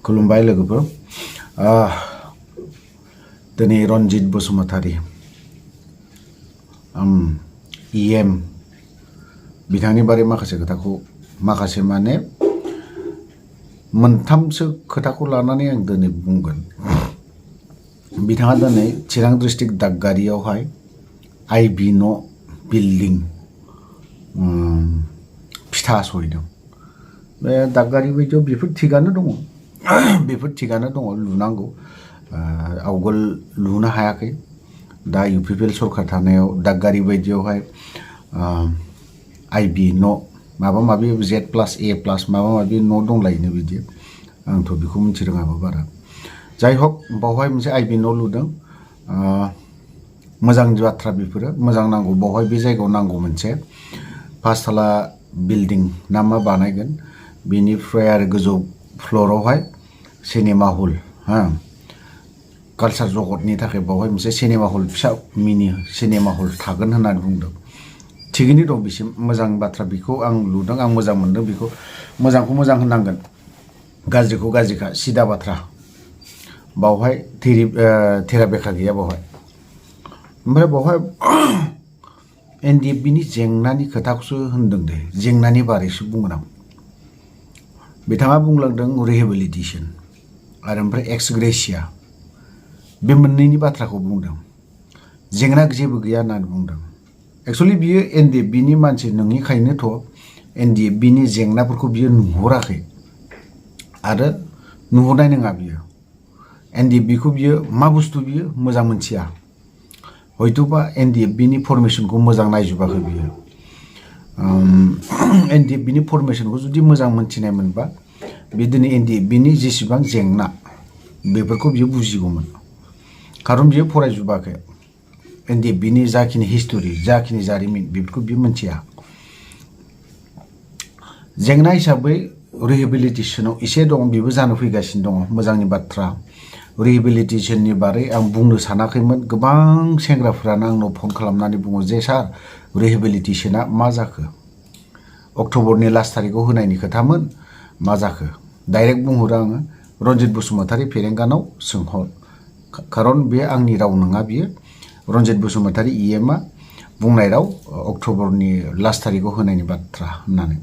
खुलुमबाय लोगोफोर दिनै रनजित बसुमतारी EM बिथांनि बारै माखासे खोथाखौ माखासे माने मोनथामसो खोथाखौ लानानै आं दिनै बुंगोन। बिथाङा दिनै चिरां डिस्ट्रिक्ट दागगारियावहाय IB न' बिल्डिं फिथा सहैदों। बे दागगारि बायदियाव बेफोर थिगानो दङ बेफोर थिगानो दङ लुनांगौ आवगोल लुनो हायाखै। दा UPPL सरकार थानायाव दागगारि बायदियावहाय IB न' माबा माबि Z+A+ माबा माबि न' दंलायनो बिदि आंथ' बेखौ मिथिरोङाबो बारा। जाय हक बावहाय मोनसे IB न' लुदों। मोजां बाथ्रा बेफोरो मोजां नांगौ। बावहाय बे जायगायाव नांगौ मोनसे पासथाला बिल्डिं ना मा बानायगोन। बेनिफ्राय आरो गोजौ फ्ल'रावहाय सिनेमा हल कालचार जगतनि थाखाय बावहाय मोनसे सिनेमा हल फिसा मिनि सिनेमा हल थागोन होननानै बुंदों। थिगैनो दं बिसिम मोजां बाथ्रा। बेखौ आं लुदों, आं मोजां मोनदों। बेखौ मोजांखौ मोजां होननांगोन, गाज्रिखौ गाज्रिखा सिदा बाथ्रा। बावहाय थेरा बेखा गैया बावहाय। ओमफ्राय बावहाय NDFBनि जेंनानि खोथाखौसो होनदों दे, जेंनानि बारैसो बुंगोन आं। बिथाङा बुंलांदों रिहेबिलिटेसन आरो ओमफ्राय एक्स ग्रेसिया, बे मोननैनि बाथ्राखौ बुंदों। जेंना जेबो गैया होननानै बुंदों। एक्सुवेलि बियो NDFBनि मानसि नङिखायनोथ' NDFBनि जेंनाफोरखौ बियो नुहुराखै आरो नुहुरनाय नङा बियो। NDFBखौ बियो मा बुस्थु बियो मोजां मोनथिया। हयथ'बा NDFBनि फरमेसनखौ मोजां नायजोबाखै बियो। NDFBनि फरमेसनखौ जुदि मोजां मोनथिनाय मोनबा बे दिनै NDFBनि जेसेबां जेंना बेफोरखौ बियो बुजिगौमोन। खारन बियो फरायजोबाखै। NDFBनि जाखिनि हिस्ट'रि, जाखिनि जारिमिन बेफोरखौ बियो मोनथिया। जेंना हिसाबै रिहेबिलिटेसनाव एसे दं, बेबो जानो फैगासिनो दङ, मोजांनि बाथ्रा। रिहेबिलिटेसननि बारै आं बुंनो सानाखैमोन। गोबां सेंग्राफ्रानो आंनाव फन खालामनानै बुङो जे सार रिहेबिलिटेसना मा जाखो? अक्ट'बरनि लास्ट थारिखआव होनायनि खोथामोन, मा जाखो? डाइरेक्ट बुंहरो आङो रनजित बसुमतारी फेरेंगानाव सोंहर। खारन बे आंनि राव नङा बियो। रनजित बसुमतारी EMआ बुंनाय राव अक्ट'बरनि लास्ट थारिखआव होनायनि बाथ्रा होननानै।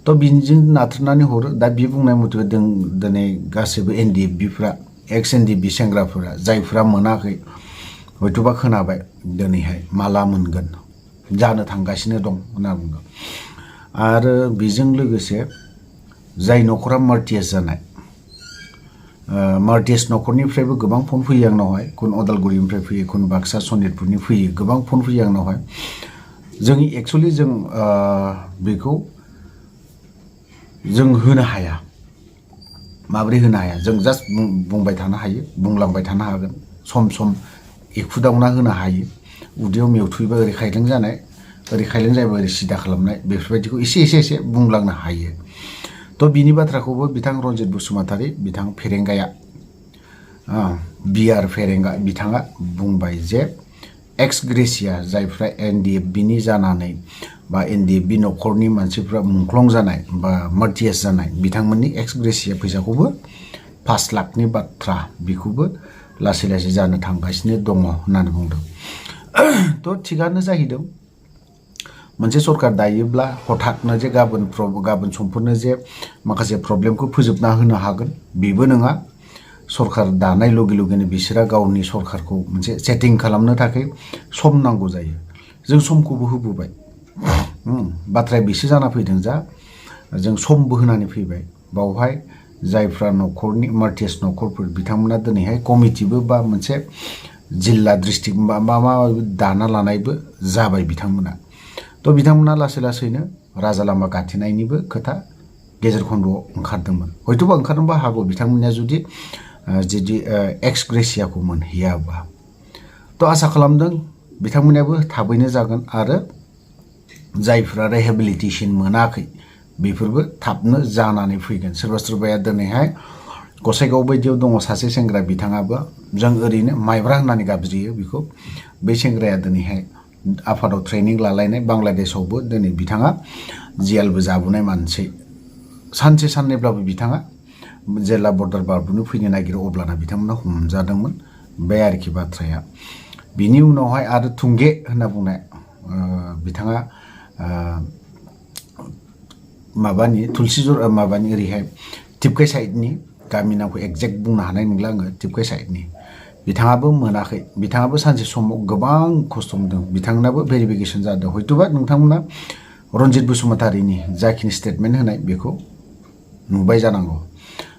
थ' बिनिजों नाथ्रोदनानै हरो। दा बि बुंनाय मथे दिनै गासैबो NDFBफ्रा एक्स NDFB सेंग्राफोरा जायफ्रा मोनाखै हयथ'बा खोनाबाय दिनैहाय माला मोनगोन, जानो थांगासिनो दं होनना बुङो। आरो बेजों लोगोसे जाय न'खरा मार्टियास जानाय, मार्टियास न'खरनिफ्रायबो गोबां फन फैयो आंनावहाय। खुन अदालगुरिनिफ्राय फैयो, खुन बाक्सा सनितपुरनि फैयो, गोबां फन फैयो आंनावहाय। जोंनि एक्सुवेलि जों बेखौ जों होनो हाया। माबोरै होनो हाया? जों जास्ट बुंबाय थानो हायो, बुंलांबाय थानो हागोन। सम सम एखुदावना होनो हायो। उदैयाव मेवथुयोबा ओरै खायलें जानाय, ओरै खायलें जायोबा ओरै सिदा खालामनाय, बेफोरबायदिखौ एसे बुंलांनो हायो। थ' बिनि बाथ्राखौबो बिथां रनजित बसुमतारी, बिथां फेरेंगाया, BR फेरेंगा बिथाङा बुंबाय जे एक्स ग्रेसिया जायफ्रा NDFBनि जानानै बा NDFB न'खरनि मानसिफ्रा मुंख्लं जानाय बा मार्टियास जानाय बिथांमोननि एक्स ग्रेसिया फैसाखौबो 5 लाखनि बाथ्रा, बेखौबो लासै लासै जानो थांगासिनो दङ होननानै बुंदों। थ' थिगानो जाहैदों। मोनसे सरकार दायोब्ला हठाथनो जे गाबोन समफोरनो जे माखासे प्रब्लेमखौ फोजोबना होनो हागोन बेबो नङा। सरकार दानाय लगे लगेनो बिसोरा गावनि सरकारखौ मोनसे सेटिं खालामनो थाखाय सम नांगौ जायो। जों समखौबो होबोबाय। बाथ्राया बेसो जाना फैदों जा जों समबो होनानै फैबाय। बावहाय जायफ्रा न'खरनि मार्टियास न'खरफोर बिथांमोना दिनैहाय कमिटिबो बा मोनसे जिल्ला डिस्ट्रिक्ट मा दाना लानायबो जाबाय बिथांमोना। थ' बिथांमोना लासै लासैनो राजा लामा गाथेनायनिबो खोथा गेजेर खन्द'आव ओंखारदोंमोन। हयथ'बा ओंखारनोबो हागौ बिथांमोननिया जुदि एक्स ग्रेसियाखौ मोनहैयाबा। थ' आसा खालामदों बिथांमोननियाबो थाबैनो जागोन आरो जायफ्रा रिहेबिलिटेसन मोनाखै बेफोरबो थाबनो जानानै फैगोन। सोरबा सोरबाया दिनैहाय गसाइगाव बायदियाव दङ सासे सेंग्रा, बिथाङाबो जों ओरैनो माइब्रा होननानै गाबज्रियो बेखौ। बे सेंग्राया दिनैहाय आफादाव ट्रेनिं लालायनाय बांलादेशआवबो दिनै बिथाङा जेलबो जाबोनाय मानसि। सानसे साननैब्लाबो बिथाङा जेला बर्डार बारबोनो फैनो नागिरो अब्लाना बिथांमोना हमजादोंमोन बे आरोखि बाथ्राया बिनि उनावहाय आरो थुंगे होनना बुंनाय बिथाङा माबानि तुलसीजर माबानि ओरैहाय टिपकाय साइडनि गामि नामखौ एक्जेक्ट बुंनो हानाय नंला आङो टिपकाय साइडनि बिथाङाबो मोनाखै बिथाङाबो सानसे समाव गोबां खस्थ' मोनदों बिथांनाबो भेरिफिकेसन जादों हयथ'बा नोंथांमोना रन्जित बसुमतारीनि जाखिनि स्टेटमेन्ट होनाय बेखौ नुबाय जानांगौ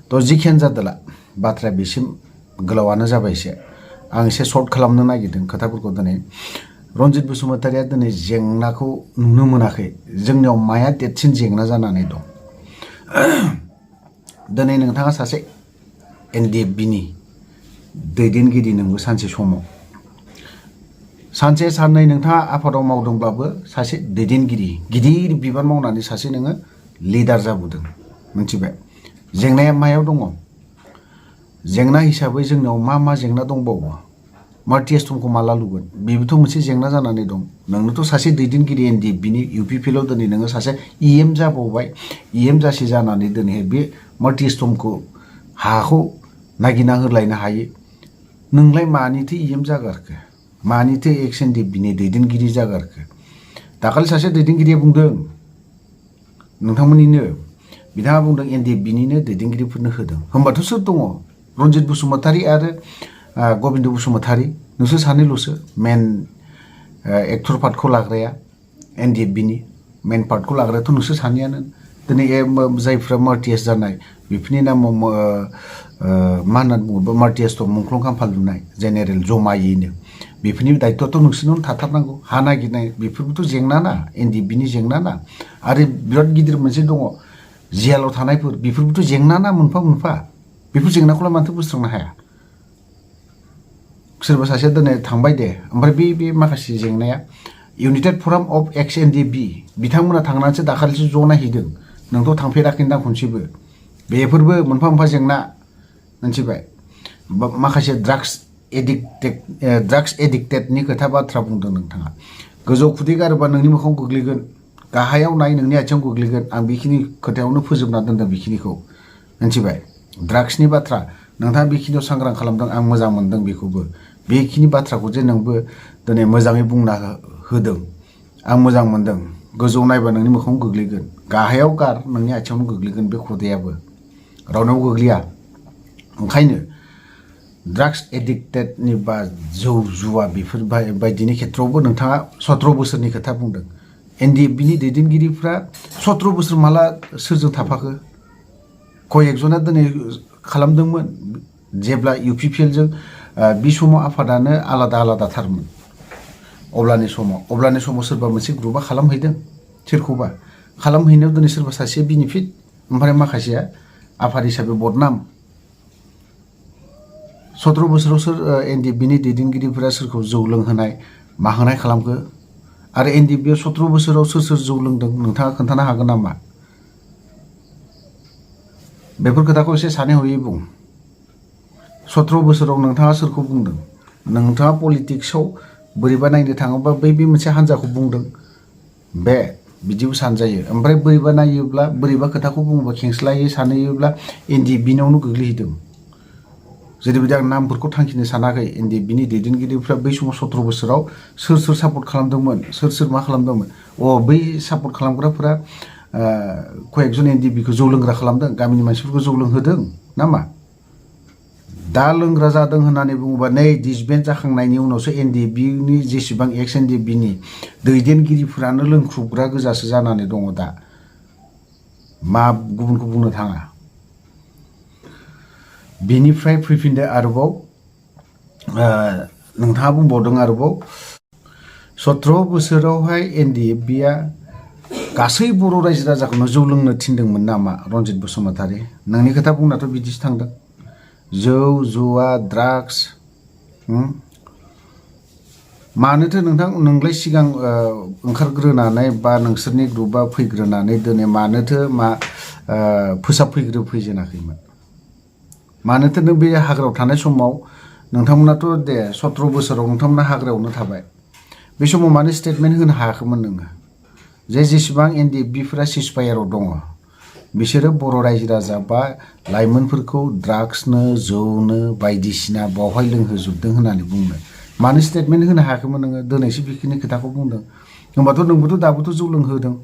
थ' जिखियानो जादोला बाथ्राया बेसिम गोलावानो जाबाय एसे आं एसे सर्ट खालामनो नागिरदों खोथाफोरखौ दिनै रन्जित बसुमतारीया दिनै जेंनाखौ नुनो मोनाखै जोंनियाव माया देरसिन जेंना जानानै दं दिनै नोंथाङा सासे NDFBनि दैदेनगिरि नोंबो सानसे समाव सानसे साननै नोंथाङा आफादाव मावदोंब्लाबो सासे दैदेनगिरि गिदिर बिबान मावनानै सासे नोङो लिडार जाबोदों मिथिबाय जेंनाया मायाव दङ जेंना हिसाबै जोंनाव मा जेंना दंबावो मार्टी एस्टमखौ माला लुगोन बेबोथ' मोनसे जेंना जानानै दं नोंनोथ' सासे दैदेनगिरि NDFBनि UPPLआव दिनै नोङो सासे EM जाबावबाय EM जासे जानानै दिनैहाय बे मार्टी एस्टमखौ हाखौ नागिरना होलायनो हायो नोंलाय मानिथो EM जागारखो मानिथो एक्स NDFBनि दैदेनगिरि जागारखो दाखालि सासे दैदेनगिरिया बुंदों नोंथांमोननिनो बिथाङा बुंदों NDFBनिनो दैदेनगिरिफोरनो होदों होमबाथ' सोर दङ रन्जित बसुमतारी आरो गबिन्द बसुमतारी नोंसोर सानैल'सो मेन एक्टर पार्टखौ लाग्राया NDFBनि मेन पार्टखौ लाग्रायाथ' नोंसोर सानैयानो दिनै जायफ्रा मार्टीएस जानाय बेफोरनि नामाव मा होननानै बुङो मार्टी एस्टम मुंख्लं खाम्फा लुनाय जेनेरेल जमायैनो बेफोरनि दायित्वआथ' नोंसोरनावनो थाथारनांगौ हा नागिरनाय बेफोरबोथ' जेंना ना NDFBनि जेंना ना आरो बिराद गिदिर मोनसे दङ जियालाव थानायफोर बेफोरबोथ' जेंना ना मोनफा मोनफा बेफोर जेंनाखौलाय माथो बोस्रांनो हाया सोरबा सासेया दिनै थांबाय दे ओमफ्राय बे माखासे जेंनाया इउनाइटेड फराम अफ एक्स NDFB बिथांमोना थांनानैसो दाखालिसो ज' नायहैदों नोंथ' थांफेराखैदां खनसेबो बेफोरबो मोनफा मोनफा जेंना मिथिबाय माखासे ड्राग्स एडिक्टेडनि खोथा बाथ्रा बुंदों नोंथाङा गोजौ खुदै गारोबा नोंनि मोखाङाव गोग्लैगोन गाहायाव नाय नोंनि आथिङाव गोग्लैगोन आं बेखिनि खोथायावनो फोजोबना दोनदों बेखिनिखौ मिथिबाय ड्राग्सनि बाथ्रा नोंथाङा बेखिनियाव सांग्रां खालामदों आं मोजां मोनदों बेखौबो बेखिनि बाथ्राखौ जे नोंबो दिनै मोजाङै बुंना होदों आं मोजां मोनदों गोजौ नायबा नोंनि मोखाङाव गोग्लैगोन गाहायाव गार नोंनि आथिङावनो गोग्लैगोन बे खुदैयाबो रावनावबो गोग्लैया ओंखायनो ड्राग्स एडिक्टेडनि बा जौ जुवा बेफोर बायदिनि खेथ्रआवबो नोंथाङा 17 बोसोरनि खोथा बुंदों NDFBनि दैदेनगिरिफ्रा 17 बोसोर माला सोरजों थाफाखो कयेकजना दिनै खालामदोंमोन जेब्ला UPPLजों बे समाव आफादानो आलादा आलादाथारमोन अब्लानि समाव सोरबा मोनसे ग्रुपआ खालामहैदों सोरखौबा खालामहैनायाव दिनै सोरबा सासेया बेनिफिट ओमफ्राय माखासेया आफाद हिसाबै बदनाम 17 बोसोराव सोर NDFBनि दैदेनगिरिफोरा सोरखौ जौ लोंहोनाय माहोनाय खालामखो आरो NDFBआव 17 बोसोराव सोर जौ लोंदों नोंथाङा खोन्थानो हागोन नामा बेफोर खोथाखौ एसे सानै हयै बुं 17 बोसोराव नोंथाङा सोरखौ बुंदों नोंथाङा पलिटिक्सआव बोरैबा नायनो थाङोबा बे मोनसे हान्जाखौ बुंदों बे बिदिबो सानजायो ओमफ्राय बोरैबा नायोब्ला बोरैबा खोथाखौ बुङोबा खेंस्लायै सानहैयोब्ला NDFBनावनो गोग्लैहैदों जेरैबायदि आं नामफोरखौ थांखिनो सानाखै NDFBनि दैदेनगिरिफ्रा बै समाव 17 बोसोराव सोर सापर्ट खालामदोंमोन सोर मा खालामदोंमोन बै सापर्ट खालामग्राफोरा कयेकजन NDFBखौ जौ लोंग्रा खालामदों गामिनि मानसिफोरखौ जौ लोंहोदों नामा दा लोंग्रा जादों होननानै बुङोबा नै डिसबेन्ड जाखांनायनि उनावसो NDFBनि जेसेबां एक्स NDFBनि दैदेनगिरिफोरानो लोंख्रुबग्रा गोजासो जानानै दङ दा मा गुबुनखौ बुंनो थाङा बेनिफ्राय फैफिनदो आरोबाव नोंथाङा बुंबावदों आरोबाव 17 बोसोरावहाय NDFBआ गासै बर' रायजो राजाखौनो जौ लोंनो थिनदोंमोन नामा रन्जित बसुमतारी नोंनि खोथा बुंनाथ' बिदिसो थांदों जौ जुवा ड्राग्स मानोथो नोंलाय सिगां ओंखारग्रोनानै बा नोंसोरनि ग्रुपआ फैग्रोनानै दिनै मानोथो फोसाबफैजेनाखैमोन मानोथो नों बे हाग्रायाव थानाय समाव नोंथांमोनाथ' दे 17 बोसोराव नोंथांमोना हाग्रायावनो थाबाय बे समाव मानो स्टेटमेन्ट होनो हायाखैमोन नोङो जेसेबां NDFBफोरा सिजफायाराव दङ बिसोरो बर' रायजो राजा बा लाइमोनफोरखौ ड्राग्सनो जौनो बायदिसिना बावहाय लोंहोजोबदों होननानै बुंनो मानो स्टेटमेन्ट होनो हायाखैमोन नोङो दिनैसो बेखिनि खोथाखौ बुंदों होमबाथ' नोंबोथ' दाबोथ' जौ लोंहोदों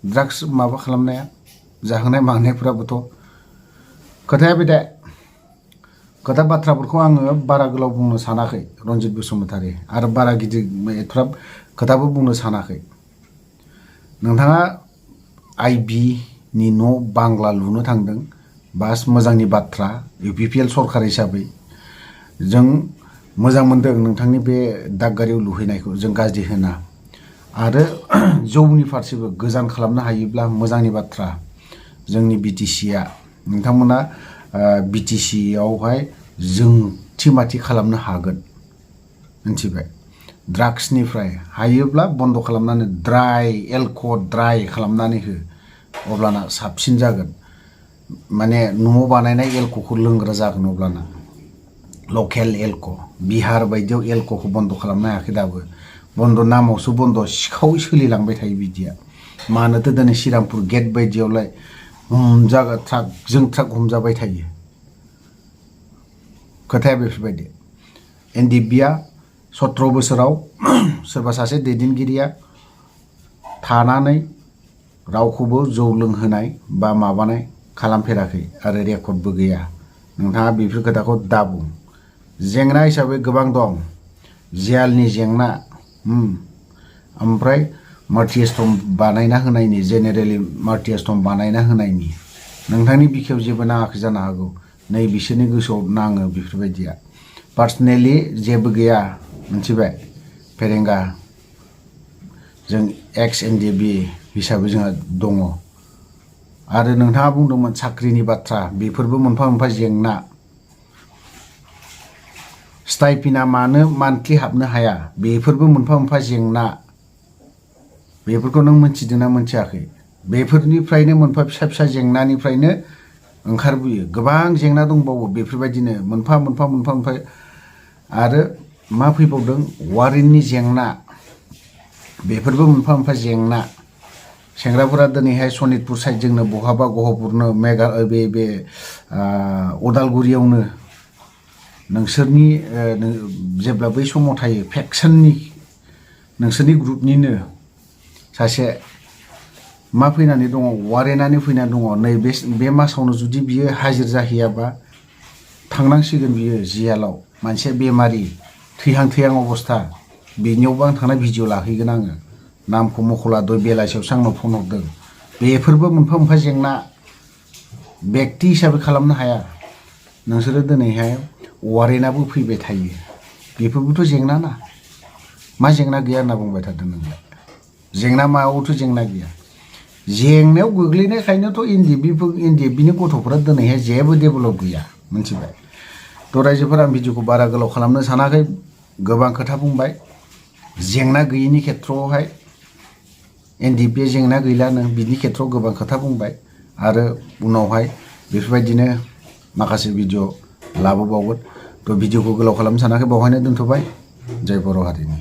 ड्राग्स माबा खालामनाया जाहोनाय माहोनायफोराबोथ' खोथाया बे दा खोथा बाथ्राफोरखौ आङो बारा गोलाव बुंनो सानाखै रनजित बसुमतारी आरो बारा गिदिर एथ'राब खोथाबो बुंनो सानाखै नोंथाङा आइबि नि न' बांला लुनो थांदों बास मोजांनि बाथ्रा UPPL सरकार हिसाबै जों मोजां मोनदों नोंथांनि बे दागगारियाव लुहैनायखौ जों गाज्रि होना आरो जौनि फारसेबो गोजान खालामनो हायोब्ला मोजांनि बाथ्रा जोंनि BTCआ नोंथांमोना BTCआवहाय जोंथि माथि खालामनो हागोन मिथिबाय ड्राग्सनिफ्राय हायोब्ला बन्द खालामनानै ड्राइ खालामनानै हो अब्लाना साबसिन जागोन माने न'आव बानायनाय एलक'खौ लोंग्रा जागोन अब्लाना लकेल एलक' बिहार बायदियाव एलक'खौ बन्द खालामनो हायाखै दाबो बन्द नामावसो बन्द सिखावै सोलिलांबाय थायो बिदिया मानोथो दिनै श्रीरामपुर गेट बायदियावलाय ट्राकजों ट्राक हमजाबाय थायो खोथाया बेफोरबायदि NDBआ 17 बोसोराव सोरबा सासे दैदेनगिरिया थानानै रावखौबो जौ लोंहोनाय बा माबानाय खालामफेराखै आरो रेकर्डबो गैया नोंथाङा बेफोर खोथाखौ दाबुं जेंना हिसाबै गोबां दं जेलनि जेंना ओमफ्राय मार्टियास्टम बानायना होनायनि जेनेरेलि मार्टियास्टम बानायना होनायनि नोंथांनि बिखायाव जेबो नाङाखै जानो हागौ नै बिसोरनि गोसोआव नाङो बेफोरबायदिया पार्सनेलि जेबो गैया मिथिबाय फेरेंगा जों एक्स NDB हिसाबै जोंहा दङ आरो नोंथाङा बुंदोंमोन साख्रिनि बाथ्रा बेफोरबो मोनफा मोनफा जेंना स्टाइपिना मानो मान्थलि हाबनो हाया बेफोरबो मोनफा मोनफा जेंना बेफोरखौ नों मिथिदोंना मिथियाखै बेफोरनिफ्रायनो मोनफा फिसा फिसा जेंनानिफ्रायनो ओंखारबोयो गोबां जेंना दंबावो बेफोरबायदिनो मोनफा मोनफा आरो मा फैबावदों वारेन्टनि जेंना बेफोरबो मोनफा मोनफा जेंना सेंग्राफोरा दिनैहाय सनितपुर साइडजोंनो बहाबा गहपुरनो मेगा बे उदालगुरियावनो नोंसोरनि जेब्ला बै समाव थायो फेक्सननि नोंसोरनि ग्रुपनिनो सासे मा फैनानै दङ वारेन्टआनो फैनानै दङ नै बे मासावनो जुदि बियो हाजिर जाहैयाबा थांनांसिगोन बियो जियालाव मानसिया बेमारि थैहां अबस्था बेनियावबो आं थांना भिडिअ लाहैगोन आङो नामखौ मख'ला दय बेलासियावसो आंनाव फन हरदों बेफोरबो मोनफा मोनफा जेंना बेक्ति हिसाबै खालामनो हाया नोंसोरो दिनैहाय वारेन्टआबो फैबाय थायो बेफोरबोथ' जेंना ना मा जेंना गैया होनना बुंबाय थादों नोंलाय जेंना मायावथ' जेंना गैया जेंनायाव गोग्लैनायखायनोथ' NDBनि गथ'फोरा दिनैहाय जेबो डेभेलप गैया मिथिबाय थ' रायजोफोरा आं भिडिअखौ बारा गोलाव खालामनो सानाखै गोबां खोथा बुंबाय जेंना गैयिनि खेथ्रआवहाय NDBआ जेंना गैलानो बिनि खेथ्रआव गोबां खोथा बुंबाय आरो उनावहाय बेफोरबायदिनो माखासे भिडिअ लाबोबावगोन थ' भिडिअखौ गोलाव खालामनो सानाखै बावहायनो दोनथ'बाय जय बर' हारिनि